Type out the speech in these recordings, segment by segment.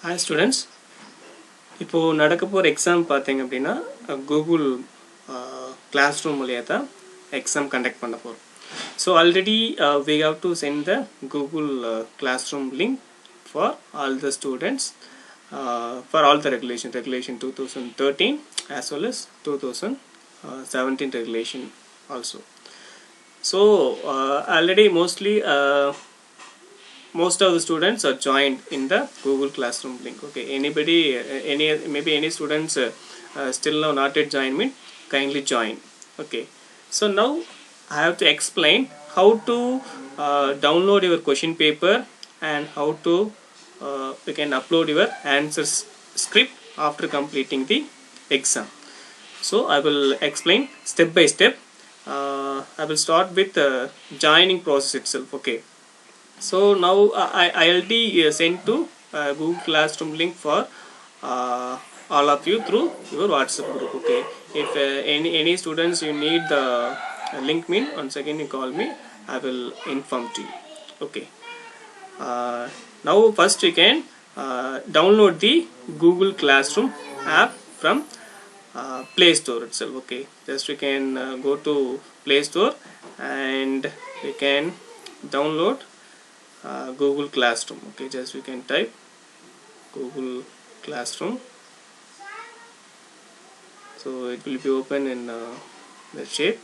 Hi students, இப்போ நடக்க போற எக்ஸாம் பாத்தீங்க அப்படினா கூகுள் கிளாஸ்ரூம் மூலமா தான் எக்ஸாம் கண்டக்ட் பண்ண போறோம். So already we have to send the Google classroom link for all the students for all the regulation 2013 as well as 2017 regulation also. So already most of the students are joined in the Google Classroom link. Okay, anybody maybe any students still now not yet joined, me kindly join. Okay, so now I have to explain how to download your question paper and how to you can upload your answers script after completing the exam. So I will explain step by step. I will start with joining process itself. Okay, so now I already sent to Google Classroom link for all of you through your WhatsApp group. Okay, if any students you need the link, mean once again you call me, I will inform to you. Okay, now first you can download the Google Classroom app from Play Store itself. Okay, just you can go to Play Store and you can download Google Classroom. Okay, just you can type Google Classroom, so it will be open in the shape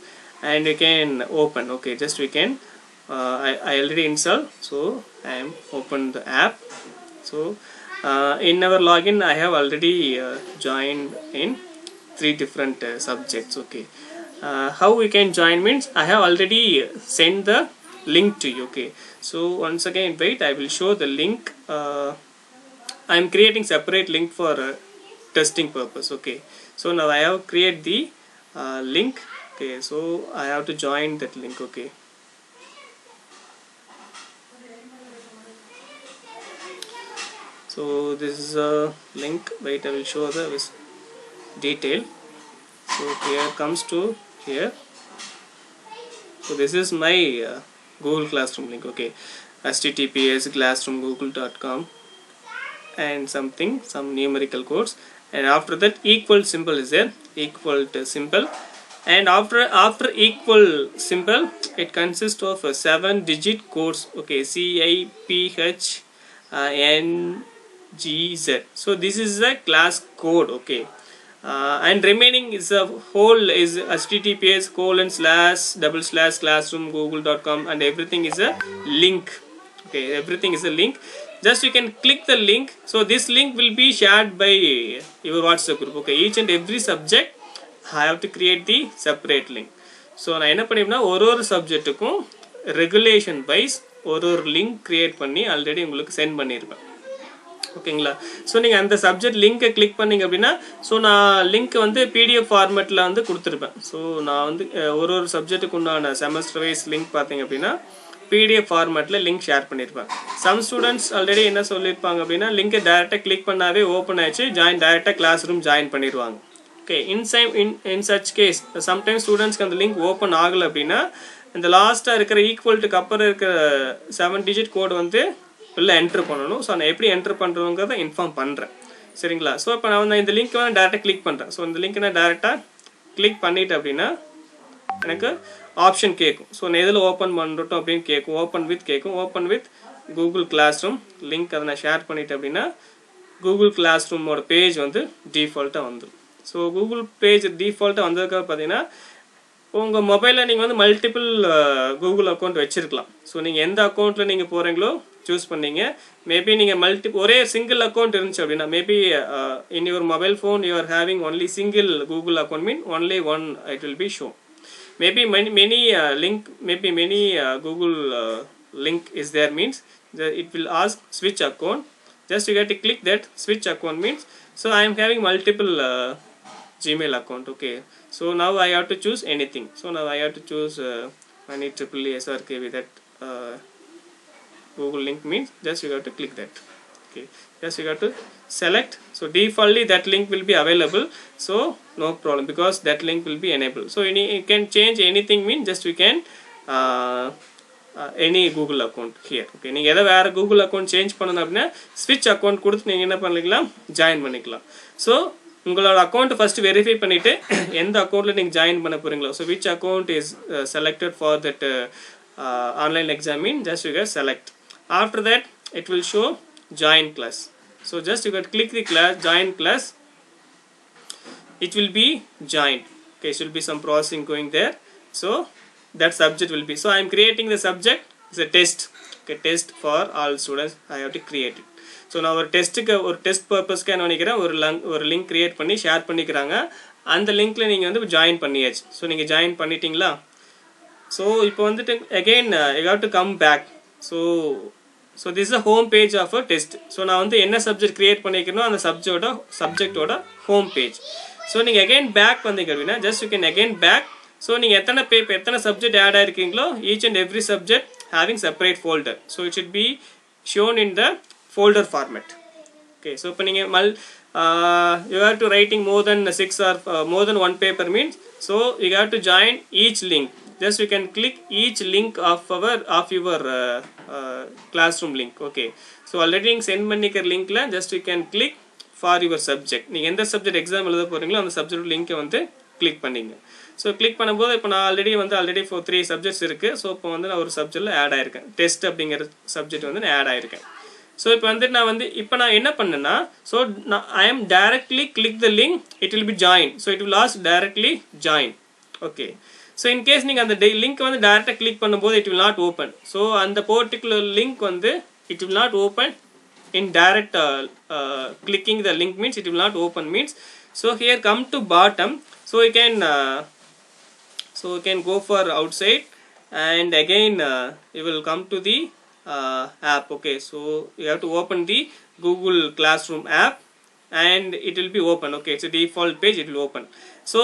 and you can open. Okay, just we can I already installed, so I am open the app. So in our login I have already joined in 3 different subjects. Okay, how we can join means I have already sent the link to you. Okay, so once again wait, I will show the link. I am creating separate link for testing purpose. Okay, so now I have create the link. Okay, so I have to join that link. Okay, so this is a link. Wait, I will show the detail. So here comes to here. So this is my Google Classroom link. Okay, https classroomgoogle.com and some numerical codes, and after that equal symbol is there, equal to symbol, and after equal symbol it consists of 7-digit codes. Okay, CIPHNGZ. So this is the class code. Okay, and remaining is a whole is https://classroomgoogle.com, and everything is a link. Okay, everything is a link. Just you can click the link. So this link will be shared by your WhatsApp group. Okay, each and every subject I have to create the separate link. So நான் என்ன பண்ணிருப்பேன்னா ஒரு சப்ஜெக்ட்டுக்கும் regulation wise ஒரு link create பண்ணி already உங்களுக்கு send பண்ணியிருப்பேன். ஓகேங்களா, so நீங்கள் அந்த சப்ஜெக்ட் லிங்கை கிளிக் பண்ணிங்க அப்படின்னா, ஸோ நான் லிங்க் வந்து பிடிஎஃப் ஃபார்மேட்டில் வந்து கொடுத்துருப்பேன். ஸோ நான் வந்து ஒரு சப்ஜெக்ட்டுக்கு உண்டான செமஸ்டர் வைஸ் லிங்க் பார்த்தீங்க அப்படின்னா பிடிஎஃப் ஃபார்மேட்டில் லிங்க் ஷேர் பண்ணியிருப்பேன். சம் ஸ்டூடெண்ட்ஸ் ஆல்ரெடி என்ன சொல்லியிருப்பாங்க அப்படின்னா, லிங்கை டேரெக்டாக கிளிக் பண்ணாவே ஓப்பன் ஆயிடுச்சு, டேரெக்டாக கிளாஸ் ரூம் ஜாயின் பண்ணிடுவாங்க. Okay, in such case sometimes ஸ்டூடெண்ட்ஸ்க்கு அந்த லிங்க் ஓப்பன் ஆகலை அப்படின்னா இந்த லாஸ்ட்டாக இருக்கிற ஈக்குவல்ட்டுக்கு அப்புறம் இருக்கிற 7-digit கோடு வந்து உள்ள என்ட்ரு பண்ணணும். ஸோ நான் எப்படி என்ட்ரு பண்ணுறோங்கிறத இன்ஃபார்ம் பண்ணுறேன். சரிங்களா, ஸோ இப்போ நான் இந்த லிங்க்கை வந்து டேரெக்டாக கிளிக் பண்ணுறேன். ஸோ இந்த லிங்க்கை நான் டேரெக்டாக கிளிக் பண்ணிட்டேன் அப்படின்னா எனக்கு ஆப்ஷன் கேட்கும். ஸோ நான் எதில் ஓப்பன் பண்ணட்டும் அப்படின்னு கேட்கும். Open with Google class room link அதை நான் ஷேர் பண்ணிட்டேன் அப்படின்னா கூகுள் கிளாஸ் ரூமோட பேஜ் வந்து டிஃபால்ட்டாக வந்துடும். ஸோ கூகுள் பேஜ் டிஃபால்ட்டாக வந்ததுக்காக பார்த்தீங்கன்னா உங்கள் மொபைலில் நீங்கள் வந்து மல்டிபிள் கூகுள் அக்கௌண்ட் வச்சுருக்கலாம். ஸோ நீங்கள் எந்த அக்கௌண்ட்டில் நீங்கள் போகிறீங்களோ சூஸ் பண்ணீங்க. மேபி நீங்கள் ஒரே சிங்கிள் அக்கௌண்ட் இருந்துச்சு அப்படின்னா, maybe in your mobile phone you are having only single Google account, mean only one it will be show. Maybe many Google link is there, means it will ask switch account. Just you get to click that switch account means, so I am having multiple Gmail account. Okay, so now I have to choose anything. So now I have to choose IEEE SRKV, that Google link means just you have to click that. Okay, just you have to select. So defaultly that link will be available, so no problem because that link will be enabled. So you can change anything, mean just we can any Google account here. Okay, நீங்கள் எதை வேறு Google account change பண்ணணும் அப்படின்னா switch account கொடுத்து நீங்கள் என்ன பண்ணிக்கலாம், join பண்ணிக்கலாம். ஸோ உங்களோட அக்கௌண்ட் ஃபஸ்ட்டு வெரிஃபை பண்ணிவிட்டு எந்த அக்கௌண்ட்டில் நீங்கள் ஜாயின் பண்ண போகிறீங்களோ, so which account is selected for that online exam in, just you guys select. After that it will show join class. So just you can click the class, join class, it will be joined. Okay, so will be some processing going there. So that subject will be, so I am creating the subject is a test. Okay, test for all students I have to create it. So நான் ஒரு டெஸ்ட்டுக்கு ஒரு test பர்பஸ்க்கு என்ன பண்ணிக்கிறேன், ஒரு link create பண்ணி share பண்ணிக்கிறாங்க. அந்த லிங்க்ல நீங்கள் வந்து ஜாயின் பண்ணியாச்சு. ஸோ நீங்கள் ஜாயின் பண்ணிட்டீங்களா? ஸோ இப்போ வந்துட்டு again you have to come back. So this is a home page of a test. So நான் வந்து என்ன சப்ஜெக்ட் கிரியேட் பண்ணிக்கிறனோ அந்த சப்ஜெக்டோட ஹோம் பேஜ். ஸோ நீங்கள் அகெயின் பேக் வந்தீங்க அப்படின்னா just you can again back. So நீங்கள் எத்தனை சப்ஜெக்ட் ஆட் ஆகிருக்கீங்களோ each and every subject having separate folder. So it should be shown in the folder format. Okay, so இப்போ நீங்கள் you have to writing more than 6 or more than 1 paper means, so you have to join each link. Just you can click each link of your classroom link. Okay, so already நீங்கள் send பண்ணிக்கிற லிங்க்ல just you can click for your subject. நீங்கள் எந்த subject exam எழுத போகிறீங்களோ அந்த subject லிங்கை வந்து கிளிக் பண்ணிங்க. ஸோ கிளிக் பண்ணும்போது இப்போ நான் ஆல்ரெடி for 3 சப்ஜெக்ட்ஸ் இருக்குது. ஸோ இப்போ வந்து நான் ஒரு சப்ஜெக்டில் ஆட் ஆயிருக்கேன், டெஸ்ட் அப்படிங்கிற சப்ஜெக்ட் வந்து நான் ஆட் ஆயிருக்கேன். ஸோ இப்போ வந்து இப்போ நான் என்ன பண்ணேன்னா, so I am directly click the link, it will be join. So it will ask directly join. Okay, so in case நீங்கள் அந்த லிங்க் வந்து டைரெக்டாக கிளிக் பண்ணும்போது it will not open. So அந்த பர்டிகுலர் லிங்க் வந்து it will not open in direct clicking the link means it will not open means. So here come to bottom, so you can go for outside and again you will come to the app. Okay, so you have to open the Google Classroom app and it will be open. Okay, it's a default page, it will open. So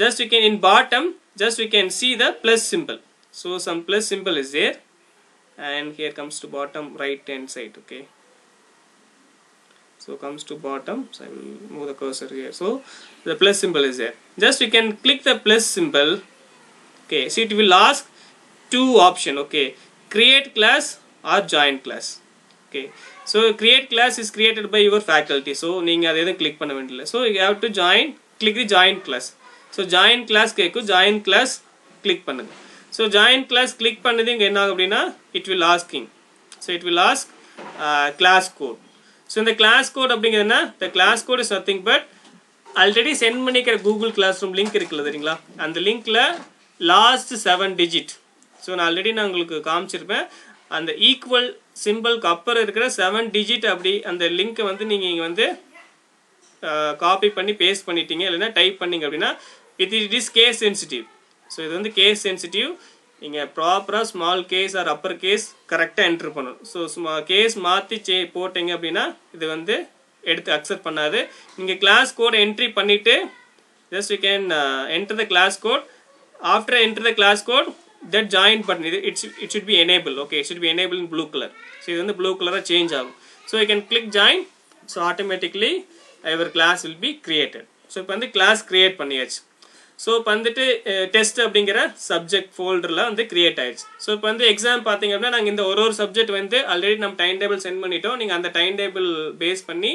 just you can in bottom just we can see the plus symbol. So some plus symbol is there and here comes to bottom right hand side. Okay, so comes to bottom, so I will move the cursor here. So the plus symbol is there, just you can click the plus symbol. Okay, so it will ask two option. Okay, create class or join class. Okay, so create class is created by your faculty, so நீங்க அதை எதுவும் click பண்ண வேண்டியதில்லை. So you have to click the join class. So join class கேக்கும் join class click பண்ணுங்க. So join class click பண்ணது இங்க என்ன ஆகும் அப்படின்னா it will asking, so it will ask class code. So இந்த class code அப்படிங்கிறதுனா the class code is nothing but already send பண்ணிக்கிற Google Classroom link இருக்குல்ல தெரியுங்களா, அந்த லிங்க்ல லாஸ்ட் 7 digit. ஸோ நான் ஆல்ரெடி நான் உங்களுக்கு காமிச்சிருப்பேன், அந்த ஈக்குவல் சிம்பிள்க்கு அப்புறம் இருக்கிற 7 digit அப்படி அந்த லிங்க்கை வந்து நீங்கள் இங்கே வந்து காப்பி பண்ணி பேஸ்ட் பண்ணிட்டீங்க, இல்லைன்னா டைப் பண்ணிங்க அப்படின்னா it is case sensitive. So இது வந்து கேஸ் சென்சிட்டிவ், நீங்கள் ப்ராப்பராக small case or upper case கரெக்டாக என்ட்ரு பண்ணணும். ஸோ கேஸ் மாற்றி போட்டிங்க அப்படின்னா இது வந்து எடுத்து அக்செப்ட் பண்ணாது. நீங்கள் கிளாஸ் கோட் என்ட்ரி பண்ணிவிட்டு just you can enter the class code. After enter the class code that join button it should be enabled. Okay, it should be enabled in blue color. So இது வந்து blue color change ஆகும். So you can click join, so automatically your class will be created. So இப்போ வந்து class create பண்ணியாச்சு. So இப்போ வந்துட்டு test அப்படிங்கிற subject ஃபோல்டரில் வந்து கிரியேட் ஆயிடுச்சு. ஸோ இப்போ வந்து எக்ஸாம் பார்த்தீங்க அப்படின்னா நாங்கள் இந்த ஒரு சப்ஜெக்ட் வந்து ஆல்ரெடி நம்ம டைம் டேபிள் சென்ட் பண்ணிட்டோம். நீங்கள் அந்த டைம் டேபிள் பேஸ் பண்ணி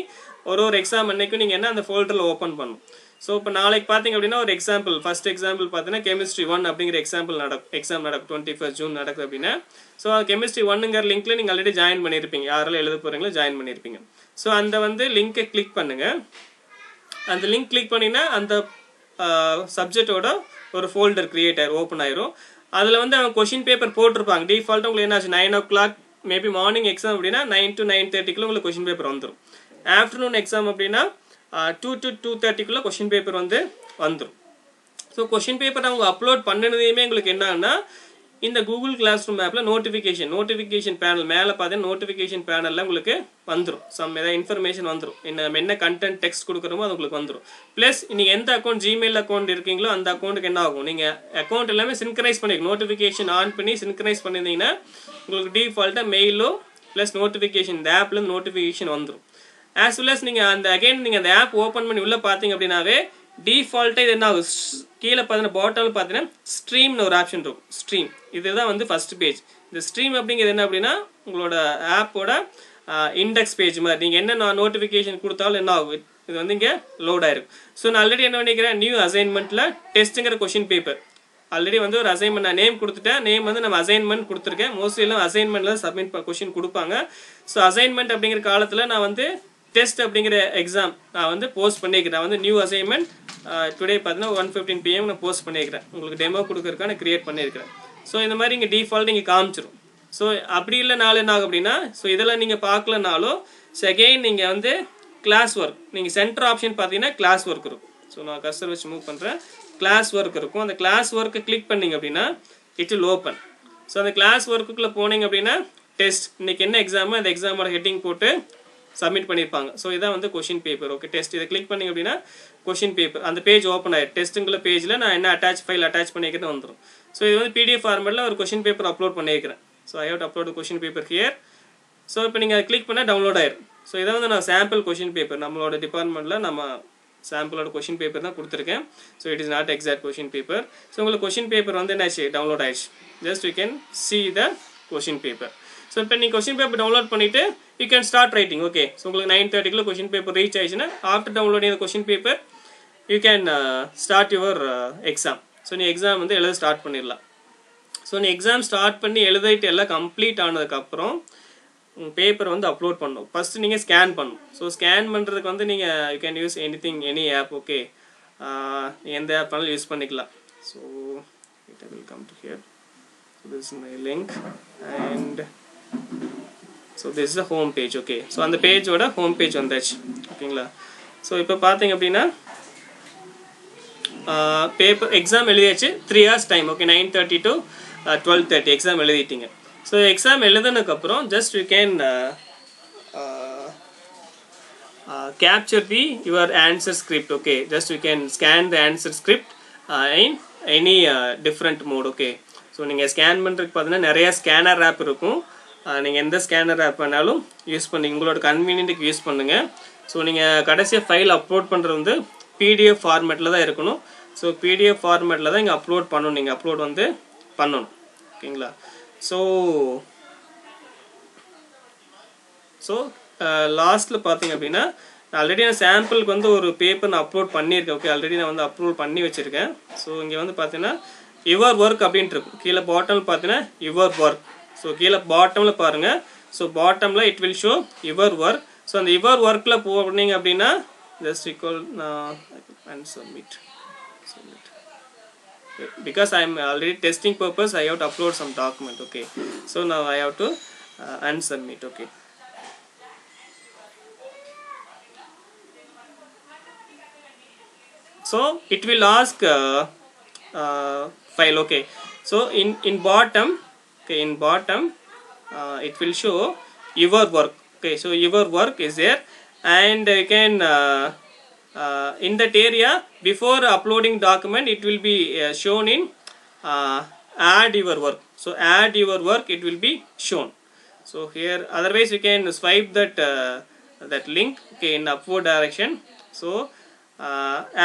ஒரு எக்ஸாம் அன்னைக்கும் நீங்கள் என்ன அந்த ஃபோல்டரில் ஓப்பன் பண்ணணும். ஸோ இப்போ நாளைக்கு பார்த்தீங்க அப்படின்னா ஒரு எக்ஸாம்பிள், ஃபர்ஸ்ட் எக்ஸாம்பிள் பார்த்தீங்கன்னா கெமிஸ்ட்ரி 1 அப்படிங்கிற எக்ஸாம் நடக்கும் 21 ஜூன் நடக்குது அப்படின்னா, ஸோ கெமிஸ்ட்ரி 1ங்கிற லிங்க்ல நீங்கள் ஆல்ரெடி ஜாயின் பண்ணியிருப்பீங்க, யாரெல்லாம் எழுத போகிறீங்களோ ஜாயின் பண்ணியிருப்பீங்க. ஸோ அந்த வந்து லிங்கை கிளிக் பண்ணுங்கள். அந்த லிங்க் கிளிக் பண்ணிங்கன்னா அந்த சப்ஜெக்டோட ஒரு ஃபோல்டர் கிரியேட் ஆயிரும், ஓப்பன் ஆயிரும். அதில் வந்து அவங்க கொஷின் பேப்பர் போட்டிருப்பாங்க. டிஃபால்ட்டாக உங்களுக்கு என்ன ஆச்சு, 9 o'clock மேபி மார்னிங் எக்ஸாம் அப்படின்னா 9 to 9:30 உங்களுக்கு கொஷின் பேப்பர் வந்துடும். ஆஃப்டர்நூன் எக்ஸாம் அப்படின்னா 2 to 2:30 கொஷின் பேப்பர் வந்து வந்துடும். ஸோ கொஷின் பேப்பர் அவங்க அப்லோட் பண்ணினதையுமே உங்களுக்கு என்னன்னா இந்த கூகுள் கிளாஸ் ரூம் ஆப்பில் நோட்டிஃபிகேஷன் பேனல் மேலே பார்த்தீங்கன்னா நோட்டிஃபிகேஷன் பேனலில் உங்களுக்கு வந்துடும். ஏதாவது இன்ஃபர்மேஷன் வந்துடும், என்ன கண்டென்ட் டெக்ஸ்ட் கொடுக்குறோமோ அது உங்களுக்கு வந்துடும். ப்ளஸ் நீங்கள் எந்த அக்கௌண்ட் ஜிமெயில் அக்கௌண்ட் இருக்கீங்களோ அந்த அக்கௌண்ட்டுக்கு என்ன ஆகும், நீங்கள் அக்கௌண்ட் எல்லாமே சின்க்ரைஸ் பண்ணிக்கணும். நோட்டிஃபிகேஷன் ஆன் பண்ணி சின்க்ரைஸ் பண்ணியிருந்தீங்கன்னா உங்களுக்கு டிஃபால்ட்டாக மெயிலோ ப்ளஸ் நோட்டிஃபிகேஷன் இந்த ஆப்பில் நோட்டிஃபிகேஷன் வந்துடும். ஆஸ் வெல் அஸ் நீங்கள் அந்த ஆப் ஓப்பன் பண்ணி உள்ளே பார்த்தீங்க அப்படின்னாவே டிஃபால்ட்டாக இது என்ன ஆகும், கீழே பார்த்தீங்கன்னா பாட்டமில் பார்த்தீங்கன்னா ஸ்ட்ரீம்னு ஒரு ஆப்ஷன் இருக்கும். ஸ்ட்ரீம் இதுதான் வந்து ஃபர்ஸ்ட் பேஜ். இந்த ஸ்ட்ரீம் அப்படிங்கிறது என்ன அப்படின்னா உங்களோட ஆப்போட இண்டெக்ஸ் பேஜ் மாதிரி. நீங்கள் என்ன நோட்டிஃபிகேஷன் கொடுத்தாலும் என்ன ஆகும், இது வந்து இங்கே லோட் ஆயிருக்கும். ஸோ நான் ஆல்ரெடி என்ன பண்ணிக்கிறேன், நியூ அசைன்மெண்ட்டில் டெஸ்ட்டுங்கிற கொஷின் பேப்பர் ஆல்ரெடி வந்து ஒரு அசைன்மெண்ட் நான் நேம் கொடுத்துட்டேன். நேம் வந்து நம்ம அசைன்மெண்ட் கொடுத்துருக்கேன். மோஸ்ட்லி எல்லாம் அசைன்மெண்ட்டில் சப்மிட் கொஷின் கொடுப்பாங்க. ஸோ அசைன்மெண்ட் அப்படிங்கிற காலத்தில் நான் வந்து டெஸ்ட் அப்படிங்கிற எக்ஸாம் நான் வந்து போஸ்ட் பண்ணிக்கிறேன். நான் வந்து நியூ அசைன்மெண்ட் டுடே பார்த்தீங்கன்னா 1:15 PM நான் போஸ்ட் பண்ணியிருக்கிறேன். உங்களுக்கு டெமோ கொடுக்குறதுக்காக நான் கிரியேட் பண்ணியிருக்கிறேன். ஸோ இந்த மாதிரி இங்கே டிஃபால்ட் இங்கே காமிச்சிடும். ஸோ அப்படி இல்லைனாலும் என்ன ஆகும் அப்படின்னா, ஸோ இதெல்லாம் நீங்கள் பார்க்கலனாலும் செகண்ட் நீங்கள் வந்து கிளாஸ் ஒர்க், நீங்கள் சென்டர் ஆப்ஷன் பார்த்தீங்கன்னா கிளாஸ் ஒர்க் இருக்கும். ஸோ நான் கர்சர் வச்சு மூவ் பண்ணுறேன். கிளாஸ் ஒர்க் இருக்கும். அந்த கிளாஸ் ஒர்க்கை கிளிக் பண்ணிங்க அப்படின்னா இட் வில் ஓப்பன். ஸோ அந்த கிளாஸ் ஒர்க்குள்ளே போனீங்க அப்படின்னா டெஸ்ட், இன்னைக்கு என்ன எக்ஸாமோ அந்த எக்ஸாமோட ஹெட்டிங் போட்டு சப்மிட் பண்ணியிருப்பாங்க. ஸோ இதான் வந்து கொஷின் பேப்பர். ஓகே, டெஸ்ட் இதை கிளிக் பண்ணிங்க அப்படின்னா கொஷின் பேப்பர் அந்த பேஜ் ஓப்பன் ஆகிடும். டெஸ்ட்டுங்குள்ள பேஜில் நான் என்ன ஃபைல் அட்டாச் பண்ணிக்கிறது வந்துடும். ஸோ இது வந்து PDF ஃபார்மேட்டில் ஒரு கொஷின் பேப்பர் அப்லோட் பண்ணியிருக்கிறேன். So I have to upload question paper here. So இப்போ நீங்கள் அதை கிளிக் பண்ணால் டவுன்லோட் ஆயிடும். ஸோ இதை வந்து நான் சாம்பிள் கொஷின் பேப்பர் நம்மளோட டிபார்ட்மெண்ட்டில் நம்ம சாம்பிளோட கொஷின் பேப்பர் தான் கொடுத்துருக்கேன். So it is not exact question paper. So உங்களுக்கு கொஷின் பேப்பர் வந்து என்னாச்சு, டவுன்லோட் ஆயிடுச்சு. Just you can see the question paper. So இப்போ நீங்கள் கொஷின் பேப்பர் டவுன்லோட் பண்ணிவிட்டு you can start writing. Okay, so உங்களுக்கு 9:30 கொஷின் பேப்பர் ரீச் ஆயிடுச்சுன்னா after downloading the question paper you can start your exam. So நீ exam வந்து எழுத start பண்ணிடலாம். So நீ எக்ஸாம் ஸ்டார்ட் பண்ணி எழுதிட்டு எல்லாம் கம்ப்ளீட் ஆனதுக்கப்புறம் உங்கள் பேப்பர் வந்து அப்லோட் பண்ணணும். ஃபஸ்ட்டு நீங்கள் ஸ்கேன் பண்ணணும். ஸோ ஸ்கேன் பண்ணுறதுக்கு வந்து நீங்கள் you can use any app. Okay, எந்த ஆப் வேணாலும் யூஸ் பண்ணிக்கலாம். So it will come to here. So this is my link and so this is the home page. Okay, so அந்த பேஜோட home page வந்தாச்சு. ஓகேங்களா? ஸோ இப்போ பார்த்தீங்க அப்படின்னா பேப்பர் எக்ஸாம் எழுதியாச்சு. 3 hours time. Okay, 9:30 to 12:30 exam எழுதிட்டீங்க. ஸோ எக்ஸாம் எழுதுனதுக்கப்புறம் just you can capture your answer script. Okay, just you can scan the answer script in any different mode. Okay, so நீங்கள் scan பண்ணுறதுக்கு பார்த்தீங்கன்னா நிறையா scanner app இருக்கும். நீங்கள் எந்த scanner app வேணாலும் யூஸ் பண்ணி உங்களோட கன்வீனியன்ட்டுக்கு யூஸ் பண்ணுங்கள். ஸோ நீங்கள் கடைசியாக ஃபைல் அப்லோட் பண்ணுறது வந்து PDF ஃபார்மேட்டில் தான் இருக்கணும். ஸோ PDF ஃபார்மேட்டில் தான் இங்கே அப்லோட் பண்ணணும். நீங்கள் அப்லோட் வந்து பண்ணணும். ஓகேங்களா? ஸோ லாஸ்ட்டில் பார்த்தீங்க அப்படின்னா ஆல்ரெடி நான் சாம்பிளுக்கு வந்து ஒரு பேப்பர் நான் அப்லோட் பண்ணியிருக்கேன். ஓகே, ஆல்ரெடி நான் வந்து அப்லோட் பண்ணி வச்சுருக்கேன். ஸோ இங்கே வந்து பார்த்தீங்கன்னா யுவர் ஒர்க் அப்படின்ட்டு இருக்கும். கீழே பாட்டமில் பார்த்தீங்கன்னா யுவர் ஒர்க். ஸோ கீழே பாட்டமில் பாருங்கள். ஸோ பாட்டமில் it will show your work. So அந்த யுவர் ஒர்க்கில் போனீங்க அப்படின்னா just equal and submit. Because I am already testing purpose, I have to upload some document. Okay, so now I have to unsubmit. Okay, so it will ask file. Okay, so in bottom, okay, in bottom it will show your work. Okay, so your work is there, and you can in that area before uploading document it will be shown in add your work. So add your work, it will be shown. So here otherwise you can swipe that link, okay, in upward direction. So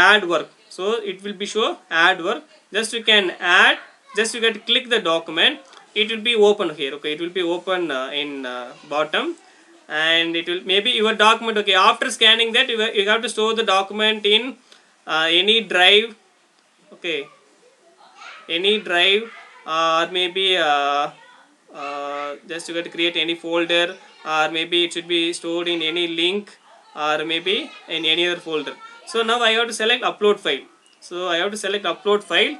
add work, so it will be show add work. Just you can add, just you get to click the document, it will be open here. Okay, it will be open in bottom, and it will maybe your document. Okay, after scanning that you have to store the document in any drive. Okay, any drive, or maybe just you got to create any folder, or maybe it should be stored in any link, or maybe in any other folder. So now I have to select upload file. So I have to select upload file.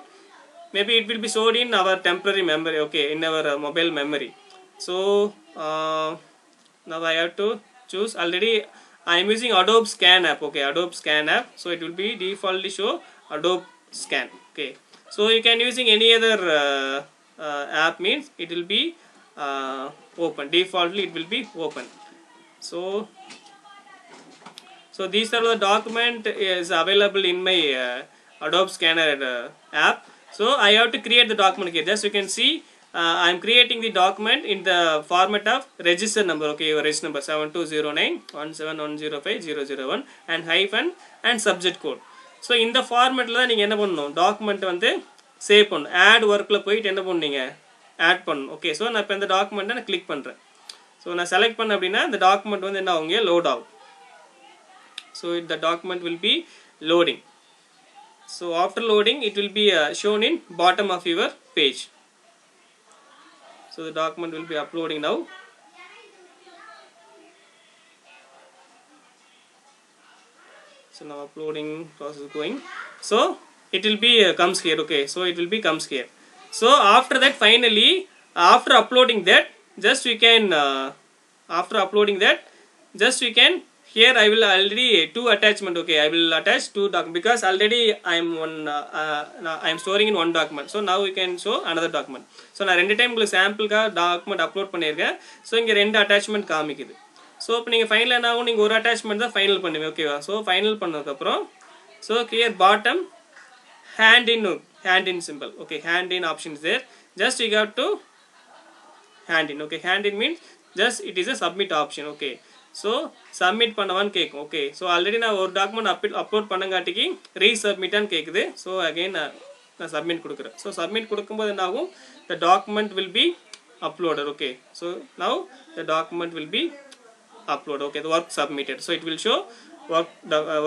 Maybe it will be stored in our temporary memory. Okay, in our mobile memory. So now I have to choose. Already I am using Adobe Scan app. Okay, Adobe Scan app. So it will be defaultly show Adobe Scan. Okay, so you can using any other app, means it will be open. Defaultly it will be open. So these are the document is available in my Adobe Scanner app. So I have to create the document here. Just you can see I am creating the document in the format of register number. Okay, your register number 720917105001 and hyphen and subject code. So இந்த ஃபார்மேட்டில் தான் நீங்கள் என்ன பண்ணணும், document வந்து save பண்ணணும். Add ஒர்க்கில் போயிட்டு என்ன பண்ணுவீங்க, ஆட் பண்ணணும். ஓகே, ஸோ நான் இப்போ இந்த டாக்குமெண்ட்டை நான் கிளிக் பண்ணுறேன். ஸோ நான் செலக்ட் பண்ணேன் அப்படின்னா இந்த டாக்குமெண்ட் வந்து என்ன ஆகுங்க, லோட் ஆகும். So the document will be loading. So after loading it will be shown in bottom of your page. So the document will be uploading now. So now uploading process is going. So it will be comes here. Okay, so it will be comes here. So after that, finally after uploading that, just we can after uploading that, just we can, here I will already two attachment. Okay, I will attach two document because already I am storing in one document. So now we can show another document. So நான் ரெண்டு time உங்களுக்கு சாம்பிளுக்காக document upload பண்ணியிருக்கேன். So இங்கே ரெண்டு attachment காமிக்குது. So இப்போ நீங்கள் final என்ன ஆகும், நீங்கள் ஒரு அட்டாச்மெண்ட் தான் ஃபைனல் பண்ணுவீங்க. ஓகேவா? ஸோ ஃபைனல் பண்ணதுக்கப்புறம் so clear bottom hand in symbol. Okay, hand in option is there. Just you have to hand in. Okay, hand in means just it is a submit option. Okay, so submit பண்ணவான்னு கேட்கும். Okay, so already நான் ஒரு document upload பண்ணங்காட்டிக்கு ரீசப்மிட்டான்னு கேட்குது. So again நான் submit கொடுக்குறேன். So submit கொடுக்கும்போது என்ன ஆகும், the document will be uploaded. Okay, so now the document will be uploaded. Okay, the work submitted. So it will show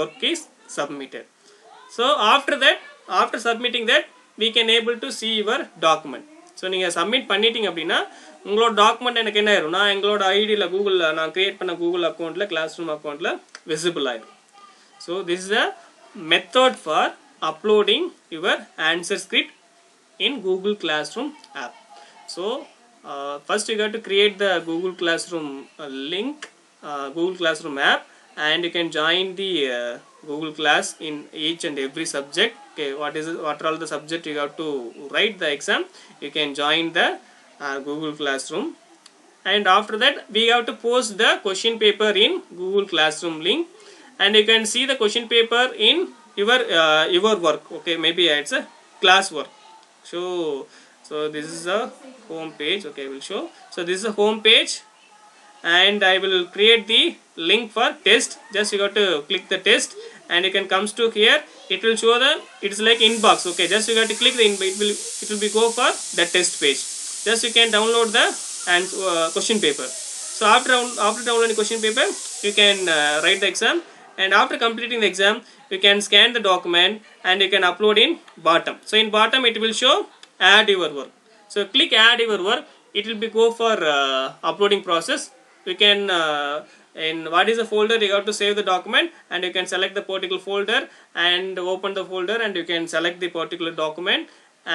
work is submitted. So after that, after submitting that, we can able to see your document. So நீங்கள் submit பண்ணிட்டீங்க அப்படின்னா உங்களோட document எனக்கு என்ன ஆயிரும், நான் எங்களோட ஐடியில் கூகுளில் நான் கிரியேட் பண்ண கூகுள் அக்கௌண்ட்டில் கிளாஸ் ரூம் அக்கௌண்ட்டில் விசிபிள் ஆயிரும். So this is a method for uploading your answer script in Google class room app. So first you have to create the Google class room link, Google class room app, and you can join the Google class in each and every subject. Okay, what are all the subject you have to write the exam, you can join the Google Classroom. And after that we have to post the question paper in Google Classroom link, and you can see the question paper in your work. Okay, maybe it's a class work. So this is a home page. Okay, I will show. So this is a home page, and I will create the link for test. Just you got to click the test, and you can comes to here, it will show the, it's like inbox. Okay, just you got to click the it will be go for the test page. Just you can download the question paper. So after downloading question paper, you can write the exam, and after completing the exam you can scan the document and you can upload in bottom. So in bottom it will show add your work. So click add your work, it will be go for uploading process. You can in what is the folder you have to save the document, and you can select the particular folder and open the folder, and you can select the particular document,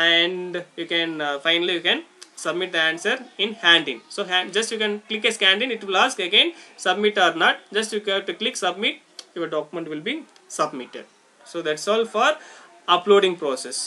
and you can finally you can submit the answer in hand in. So just you can click a scan in, it will ask again submit or not. Just you have to click submit, your document will be submitted. So that's all for uploading process.